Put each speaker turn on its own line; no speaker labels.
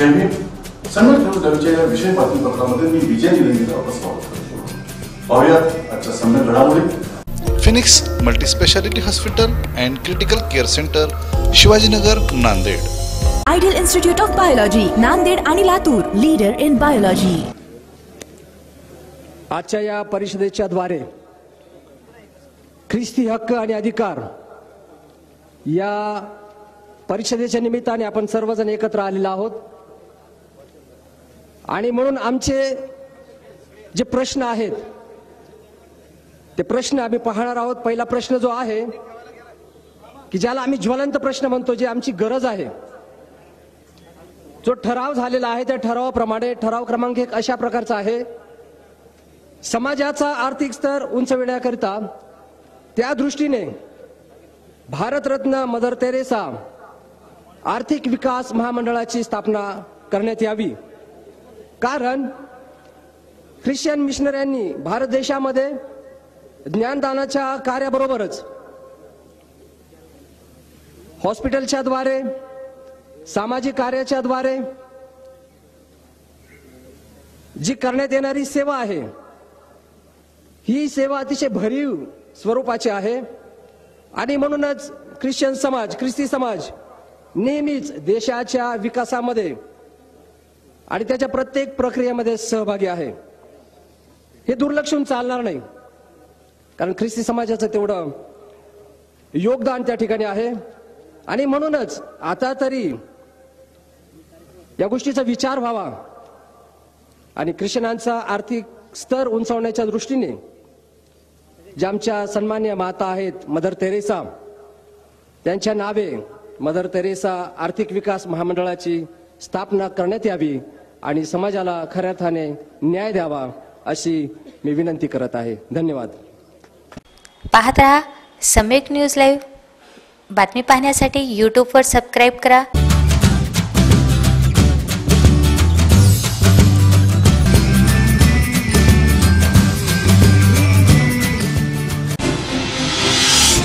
जय भीम। सम्यक न्यूज लाईव्हच्या या विषय बातमीपत्रामध्ये मी विजय निलंगेकर आपलं स्वागत करतो। पाहूयात आजच्या सम्यक घडामोडी।
Phoenix multispeciality hospital and critical care centre, Shivajinagar, Nanded.
Ideal institute of biology, Nanded आणि लातूर, लीडर इन बायोलॉजी।
आजच्या या परिषदेच्या द्वारे ख्रिस्ती हक्क आणि अधिकार या परिषदेच्या निमित्ताने आपण सर्वजण एकत्र आलेलो आहोत आणि म्हणून आमचे जे प्रश्न आहेत ते प्रश्न आम्ही पाहणार आहोत। पहिला प्रश्न जो आहे की ज्याला आम्ही ज्वलंत प्रश्न म्हणतो, जे आमची गरज आहे, जो ठराव झालेला आहे त्या ठरावाप्रमाणे ठराव क्रमांक 1 अशा प्रकारचा आहे, समाजाचा आर्थिक स्तर उंचविण्याकरिता त्या दृष्टीने भारतरत्न मदर तेरेसा आर्थिक विकास महामंडळाची स्थापना करण्यात यावी। कारण ख्रिश्चन मिशनऱ्यांनी भारत देशामध्ये ज्ञानदानाच्या कार्याबरोबरच हॉस्पिटलच्या द्वारे, सामाजिक कार्याच्या द्वारे जी करण्यात येणारी सेवा आहे, ही सेवा अतिशय भरीव स्वरूपाची आहे आणि म्हणूनच ख्रिश्चन समाज, ख्रिस्ती समाज नेहमीच देशाच्या विकासामध्ये आणि त्याच्या प्रत्येक प्रक्रियेमध्ये सहभागी आहे। हे दुर्लक्षून चालणार नाही, कारण ख्रिस्ती समाजाचं तेवढं योगदान त्या ठिकाणी आहे आणि म्हणूनच आता तरी या गोष्टीचा विचार व्हावा आणि ख्रिश्चनांचा आर्थिक स्तर उंचावण्याच्या दृष्टीने ज्या आमच्या सन्मान्य माता आहेत मदर तेरेसा, त्यांच्या नावे मदर तेरेसा आर्थिक विकास महामंडळाची स्थापना करण्यात यावी आणि समाजाला खऱ्या अर्थाने न्याय द्यावा अशी मी विनंती करत आहे। धन्यवाद।
पाहत रहा सम्यक न्यूज लाईव्ह। बातमी पाहण्यासाठी YouTube वर सबस्क्राईब करा।